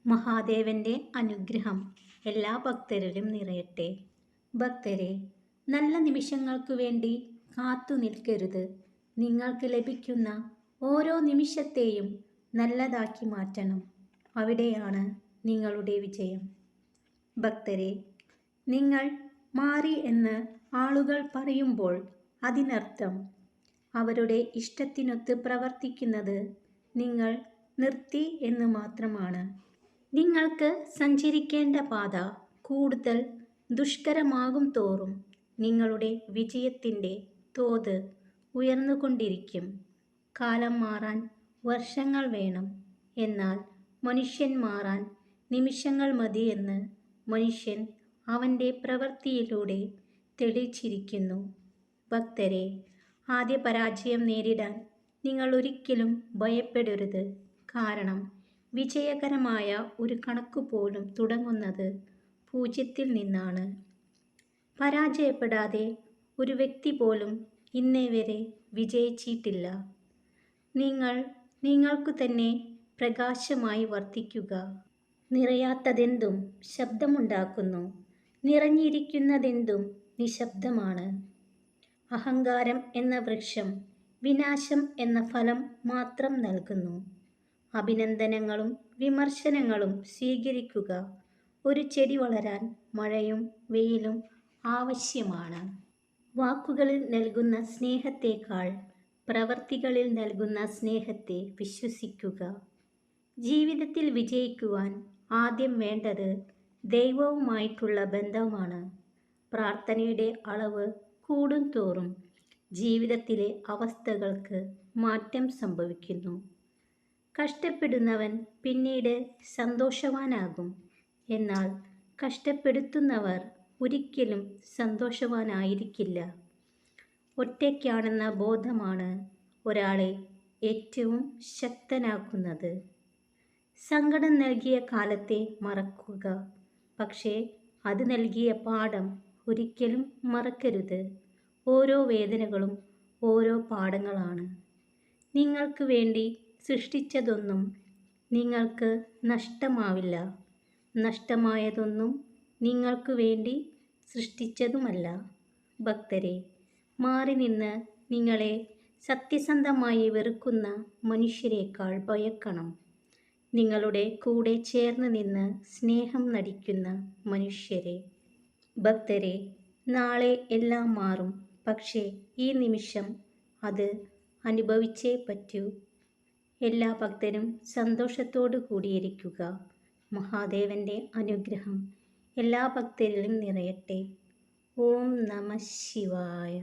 മഹാദേവന്റെ അനുഗ്രഹം എല്ലാ ഭക്തരിലും നിറയട്ടെ. ഭക്തരെ, നല്ല നിമിഷങ്ങൾക്കു വേണ്ടി കാത്തു നിൽക്കരുത്. നിങ്ങൾക്ക് ലഭിക്കുന്ന ഓരോ നിമിഷത്തെയും നല്ലതാക്കി മാറ്റണം. അവിടെയാണ് നിങ്ങളുടെ വിജയം. ഭക്തരെ, നിങ്ങൾ മാറി എന്ന് ആളുകൾ പറയുമ്പോൾ അതിനർത്ഥം അവരുടെ ഇഷ്ടത്തിനൊത്ത് പ്രവർത്തിക്കുന്നത് നിങ്ങൾ നിർത്തി എന്ന് മാത്രമാണ്. നിങ്ങൾക്ക് സഞ്ചരിക്കേണ്ട പാത കൂടുതൽ ദുഷ്കരമാകും തോറും നിങ്ങളുടെ വിജയത്തിൻ്റെ തോത് ഉയർന്നുകൊണ്ടിരിക്കും. കാലം മാറാൻ വർഷങ്ങൾ വേണം, എന്നാൽ മനുഷ്യൻ മാറാൻ നിമിഷങ്ങൾ മതി എന്ന് മനുഷ്യൻ അവൻ്റെ പ്രവൃത്തിയിലൂടെ തെളിയിച്ചിരിക്കുന്നു. ഭക്തരെ, ആദ്യ പരാജയം നേരിടാൻ നിങ്ങൾ ഒരിക്കലും ഭയപ്പെടരുത്. കാരണം വിജയകരമായ ഒരു കണക്കുപോലും തുടങ്ങുന്നത് 0-ൽ നിന്നാണ്. പരാജയപ്പെടാതെ ഒരു വ്യക്തി പോലും ഇന്നേ വരെ വിജയിച്ചിട്ടില്ല. നിങ്ങൾ നിങ്ങൾക്കു തന്നെ പ്രകാശമായി വർത്തിക്കുക. നിറയാത്തതെന്തും ശബ്ദമുണ്ടാക്കുന്നു, നിറഞ്ഞിരിക്കുന്നതെന്തും നിശബ്ദമാണ്. അഹങ്കാരം എന്ന വൃക്ഷം വിനാശം എന്ന ഫലം മാത്രം നൽകുന്നു. അഭിനന്ദനങ്ങളും വിമർശനങ്ങളും സ്വീകരിക്കുക. ഒരു ചെടി വളരാൻ മഴയും വെയിലും ആവശ്യമാണ്. വാക്കുകളിൽ നൽകുന്ന സ്നേഹത്തേക്കാൾ പ്രവൃത്തികളിൽ നൽകുന്ന സ്നേഹത്തെ വിശ്വസിക്കുക. ജീവിതത്തിൽ വിജയിക്കുവാൻ ആദ്യം വേണ്ടത് ദൈവവുമായിട്ടുള്ള ബന്ധമാണ്. പ്രാർത്ഥനയുടെ അളവ് കൂടും തോറും ജീവിതത്തിലെ അവസ്ഥകൾക്ക് മാറ്റം സംഭവിക്കുന്നു. കഷ്ടപ്പെടുന്നവൻ പിന്നീട് സന്തോഷവാനാകും, എന്നാൽ കഷ്ടപ്പെടുത്തുന്നവർ ഒരിക്കലും സന്തോഷവാനായിരിക്കില്ല. ഒറ്റയ്ക്കാണെന്ന ബോധമാണ് ഒരാളെ ഏറ്റവും ശക്തനാക്കുന്നത്. സങ്കടം നൽകിയ കാലത്തെ മറക്കുക, പക്ഷേ അത് നൽകിയ പാഠം ഒരിക്കലും മറക്കരുത്. ഓരോ വേദനകളും ഓരോ പാഠങ്ങളാണ്. നിങ്ങൾക്ക് വേണ്ടി സൃഷ്ടിച്ചതൊന്നും നിങ്ങൾക്ക് നഷ്ടമാവില്ല. നഷ്ടമായതൊന്നും നിങ്ങൾക്ക് വേണ്ടി സൃഷ്ടിച്ചതുമല്ല. ഭക്തരെ, മാറി നിന്ന് നിങ്ങളെ സത്യസന്ധമായി വെറുക്കുന്ന മനുഷ്യരെക്കാൾ ഭയക്കണം നിങ്ങളുടെ കൂടെ ചേർന്ന് നിന്ന് സ്നേഹം നടിക്കുന്ന മനുഷ്യരെ. ഭക്തരെ, നാളെ എല്ലാം മാറും, പക്ഷേ ഈ നിമിഷം അത് അനുഭവിച്ചേ പറ്റൂ. എല്ലാ ഭക്തരും സന്തോഷത്തോടു കൂടിയിരിക്കുക. മഹാദേവന്റെ അനുഗ്രഹം എല്ലാ ഭക്തരിലും നിറയട്ടെ. ഓം നമഃ ശിവായ.